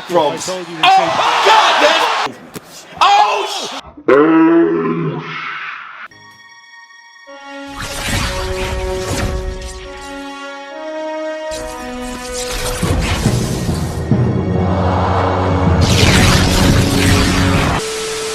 from. Oh God! Oh!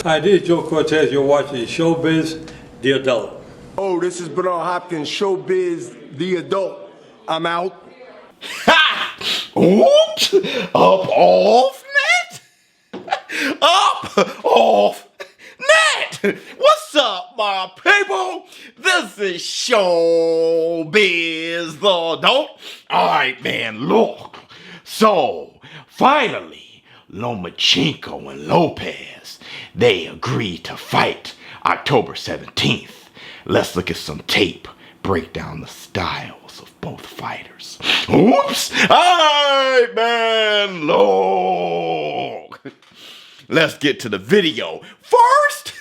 Hi, this is Joe Cortez. You're watching ShowBizz, the adult. Oh, this is Bernard Hopkins, ShowBizz, the adult. I'm out. Ha! Oops! Up off net? Up off net! What's up, my people? This is ShowBizz, the adult. Alright, man, look. So, finally, Lomachenko and Lopez, they agreed to fight October 17th. Let's look at some tape, break down the styles of both fighters. Oops! Alright, man, look. Let's get to the video. First,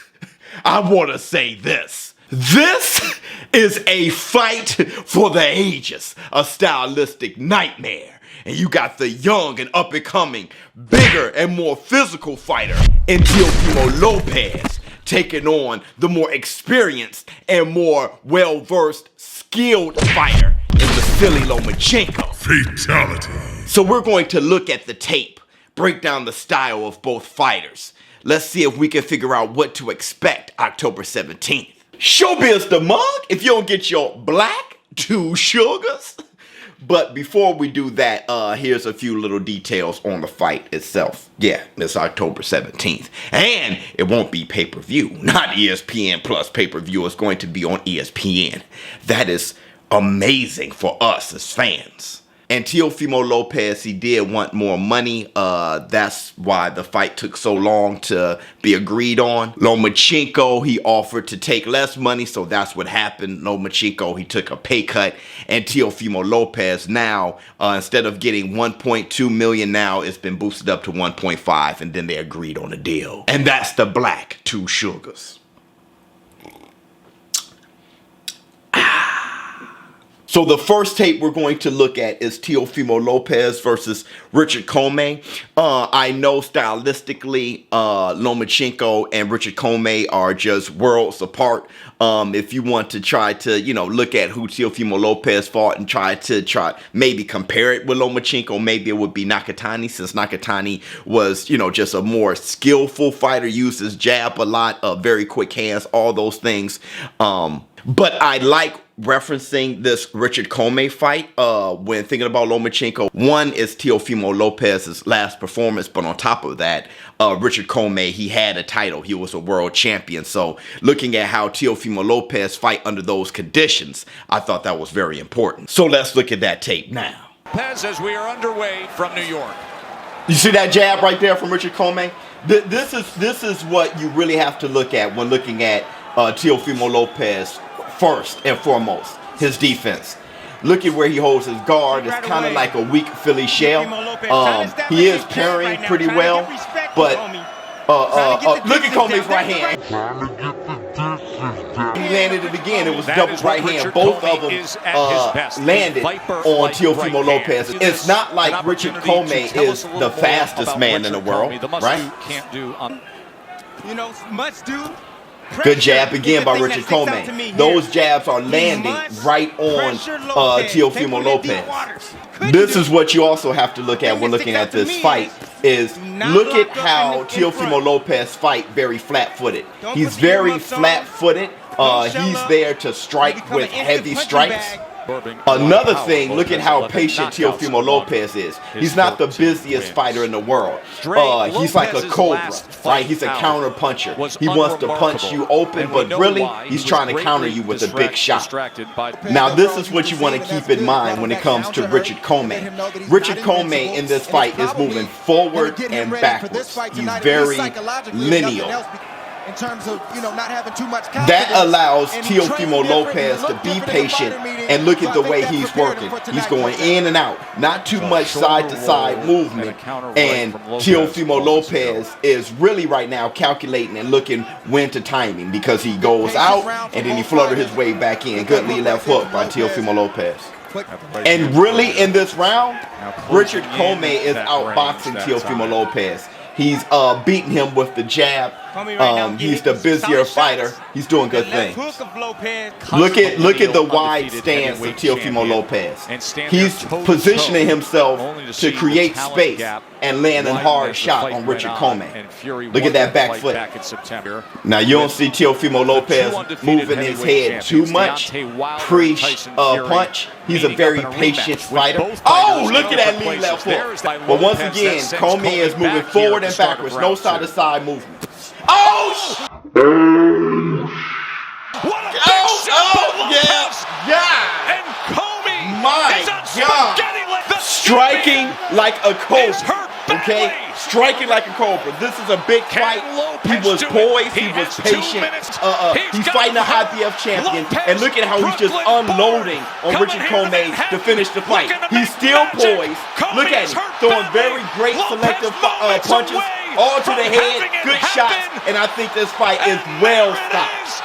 I want to say this. This is a fight for the ages, a stylistic nightmare. And you got the young and up-and-coming, bigger and more physical fighter in Teofimo Lopez, taking on the more experienced and more well-versed, skilled fighter in Vasily Lomachenko. Fatality. So we're going to look at the tape, break down the style of both fighters. Let's see if we can figure out what to expect October 17th. ShowBizz the mug, if you don't get your black two sugars. But before we do that, here's a few little details on the fight itself. Yeah, it's October 17th. And it won't be pay-per-view. Not ESPN Plus pay-per-view. It's going to be on ESPN. That is amazing for us as fans. And Teofimo Lopez, he did want more money. That's why the fight took so long to be agreed on. Lomachenko, he offered to take less money, so that's what happened. Lomachenko, he took a pay cut. And Teofimo Lopez now, instead of getting 1.2 million now, it's been boosted up to 1.5, and then they agreed on a deal. And that's the black two sugars. So the first tape we're going to look at is Teofimo Lopez versus Richard Commey. I know stylistically, Lomachenko and Richard Commey are just worlds apart. If you want to try to, look at who Teofimo Lopez fought and try maybe compare it with Lomachenko, maybe it would be Nakatani, since Nakatani was, just a more skillful fighter, used his jab a lot, very quick hands, all those things. But I like referencing this Richard Commey fight when thinking about Lomachenko. One is Teofimo Lopez's last performance, but on top of that, Richard Commey, he had a title. He was a world champion. So looking at how Teofimo Lopez fight under those conditions, I thought that was very important. So let's look at that tape now. Lopez, as we are underway from New York. You see that jab right there from Richard Commey? This is what you really have to look at when looking at Teofimo Lopez. First and foremost, his defense. Look at where he holds his guard. It's kind of like a weak Philly shell. He is parrying pretty well, but look at Commey's right hand. He landed it again. It was double right hand. Both of them landed on Teofimo Lopez. It's not like Richard Commey is the fastest man in the world, right? Much do. Good jab again by Richard Commey. Those jabs are landing right on Teofimo Lopez. This is what you also have to look at when looking at this fight, is look at how Teofimo Lopez fight very flat-footed. He's very flat-footed. He's there to strike with heavy strikes. Another thing, look at how patient Teofimo Lopez is. He's not the busiest fighter in the world. He's like a cobra, right? He's a counter puncher. He wants to punch you open, but really, he's trying to counter you with a big shot. Now, this is what you want to keep in mind when it comes to Richard Commey. Richard Commey in this fight is moving forward and backwards. He's very lineal. In terms of, not having too much confidence. That allows Teofimo Lopez to be patient and look at the way he's working. He's going in and out, not too much side-to-side movement. And Teofimo Lopez is really right now calculating and looking when to time him, because he goes out and then he fluttered his way back in. Good lead left hook by Teofimo Lopez. quick. And really in this round, Richard Comey is outboxing Teofimo Lopez. He's beating him with the jab. He's the busier fighter. He's doing good things. Look at the wide stance of Teofimo Lopez. He's positioning himself to create space and landing hard shot on Richard Comey. Look at that back foot. Now you don't see Teofimo Lopez moving his head too much pre-punch. He's a very patient fighter. Oh, look at that lead left hook. But once again, Comey is moving forward and backwards. No side-to-side movement. Oh! What a big shot! Yeah! And Comey My is on God! spaghetti like Striking like a cobra. hurt Okay? badly. Striking like a cobra. This is a big fight. He was poised. He was patient. He's fighting a IBF champion. And look at how he's just unloading on Richard Comey to finish the fight. He's still poised. Look at him. Throwing very great selective punches. All to the head. Good shots. And I think this fight is well stopped.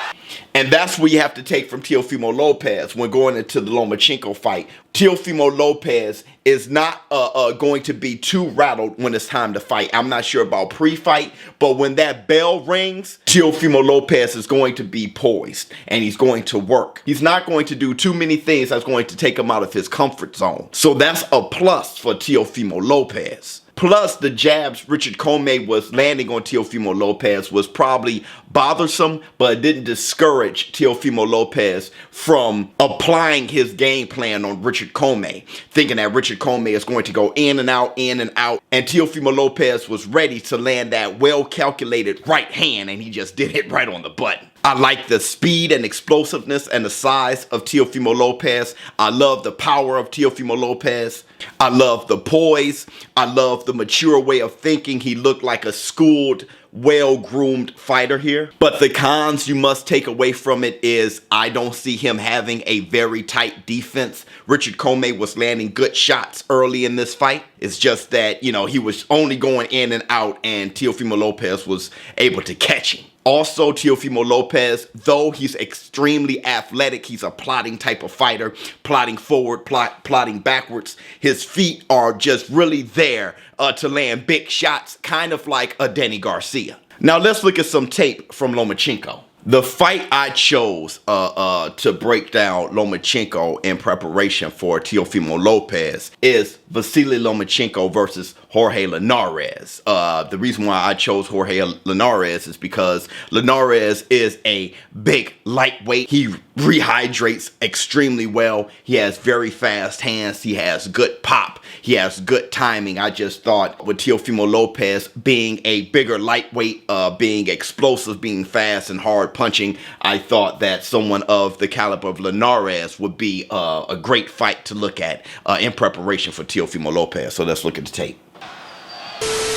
And that's what you have to take from Teofimo Lopez when going into the Lomachenko fight. Teofimo Lopez is not going to be too rattled when it's time to fight. I'm not sure about pre-fight, but when that bell rings, Teofimo Lopez is going to be poised and he's going to work. He's not going to do too many things that's going to take him out of his comfort zone. So that's a plus for Teofimo Lopez. Plus, the jabs Richard Comey was landing on Teofimo Lopez was probably bothersome, but it didn't discourage Teofimo Lopez from applying his game plan on Richard Comey, thinking that Richard Comey is going to go in and out, and Teofimo Lopez was ready to land that well-calculated right hand, and he just did it right on the button. I like the speed and explosiveness and the size of Teofimo Lopez. I love the power of Teofimo Lopez. I love the poise. I love the mature way of thinking. He looked like a schooled, well-groomed fighter here. But the cons you must take away from it is I don't see him having a very tight defense. Richard Comey was landing good shots early in this fight. It's just that, he was only going in and out, and Teofimo Lopez was able to catch him. Also, Teofimo Lopez, though he's extremely athletic, he's a plotting type of fighter, plotting forward, plotting backwards. His feet are just really there to land big shots, kind of like a Danny Garcia. Now let's look at some tape from Lomachenko. The fight I chose to break down Lomachenko in preparation for Teofimo Lopez is Vasily Lomachenko versus Jorge Linares. The reason why I chose Jorge Linares is because Linares is a big lightweight. He rehydrates extremely well. He has very fast hands. He has good pop. He has good timing. I just thought with Teofimo Lopez being a bigger lightweight, being explosive, being fast and hard punching, I thought that someone of the caliber of Linares would be a great fight to look at in preparation for Teofimo Lopez. So let's look at the tape.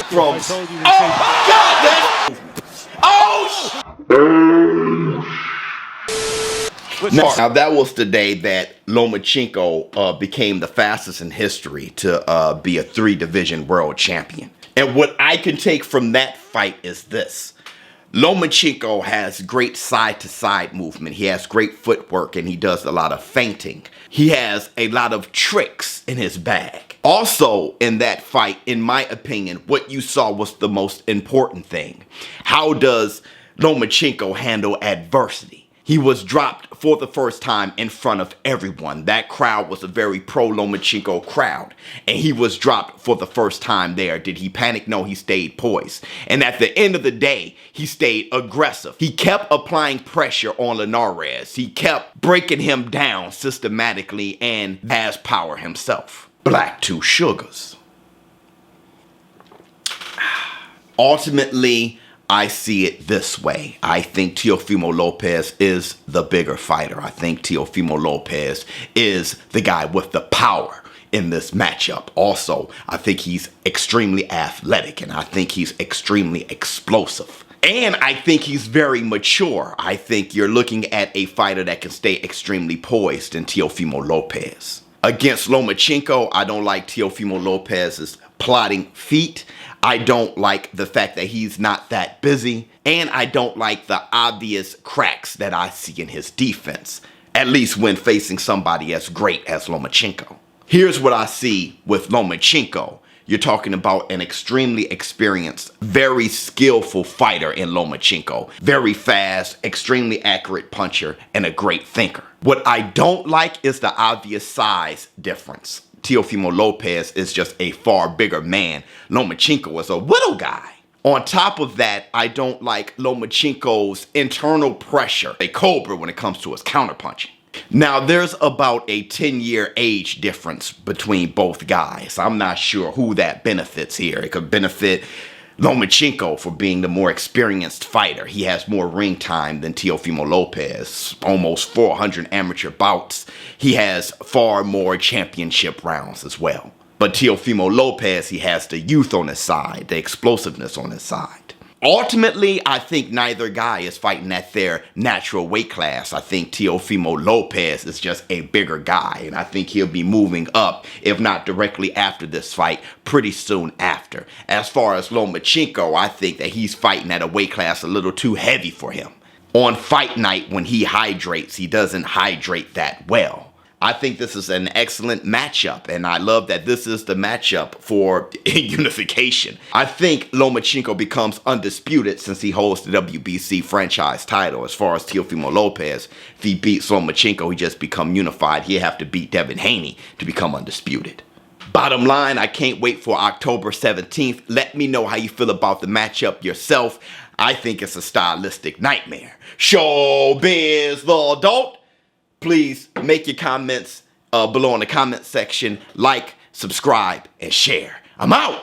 From Now that was the day that Lomachenko became the fastest in history to be a 3-division world champion. And what I can take from that fight is this. Lomachenko has great side-to-side movement. He has great footwork, and he does a lot of feinting. He has a lot of tricks in his bag. Also, in that fight, in my opinion, what you saw was the most important thing. How does Lomachenko handle adversity? He was dropped for the first time in front of everyone. That crowd was a very pro-Lomachenko crowd. And he was dropped for the first time there. Did he panic? No, he stayed poised. And at the end of the day, he stayed aggressive. He kept applying pressure on Linares. He kept breaking him down systematically and has power himself. Black 2 sugars. Ultimately, I see it this way. I think Teofimo Lopez is the bigger fighter. I think Teofimo Lopez is the guy with the power in this matchup. Also, I think he's extremely athletic, and I think he's extremely explosive. And I think he's very mature. I think you're looking at a fighter that can stay extremely poised in Teofimo Lopez. Against Lomachenko, I don't like Teofimo Lopez's plotting feet. I don't like the fact that he's not that busy. And I don't like the obvious cracks that I see in his defense. at least when facing somebody as great as Lomachenko. Here's what I see with Lomachenko. You're talking about an extremely experienced, very skillful fighter in Lomachenko. Very fast, extremely accurate puncher, and a great thinker. What I don't like is the obvious size difference. Teofimo Lopez is just a far bigger man. Lomachenko is a little guy. On top of that, I don't like Lomachenko's internal pressure, a cobra when it comes to his counterpunching. Now, there's about a 10-year age difference between both guys. I'm not sure who that benefits here. It could benefit Lomachenko for being the more experienced fighter. He has more ring time than Teofimo Lopez, almost 400 amateur bouts. He has far more championship rounds as well. But Teofimo Lopez, he has the youth on his side, the explosiveness on his side. Ultimately, I think neither guy is fighting at their natural weight class. I think Teofimo Lopez is just a bigger guy, and I think he'll be moving up, if not directly after this fight, pretty soon after. As far as Lomachenko, I think that he's fighting at a weight class a little too heavy for him. On fight night, when he hydrates, he doesn't hydrate that well. I think this is an excellent matchup, and I love that this is the matchup for unification. I think Lomachenko becomes undisputed since he holds the WBC franchise title. As far as Teofimo Lopez, if he beats Lomachenko, he just become unified. He'll have to beat Devin Haney to become undisputed. Bottom line, I can't wait for October 17th. Let me know how you feel about the matchup yourself. I think it's a stylistic nightmare. ShowBizz the adult. Please make your comments below in the comment section. Like, subscribe, and share. I'm out.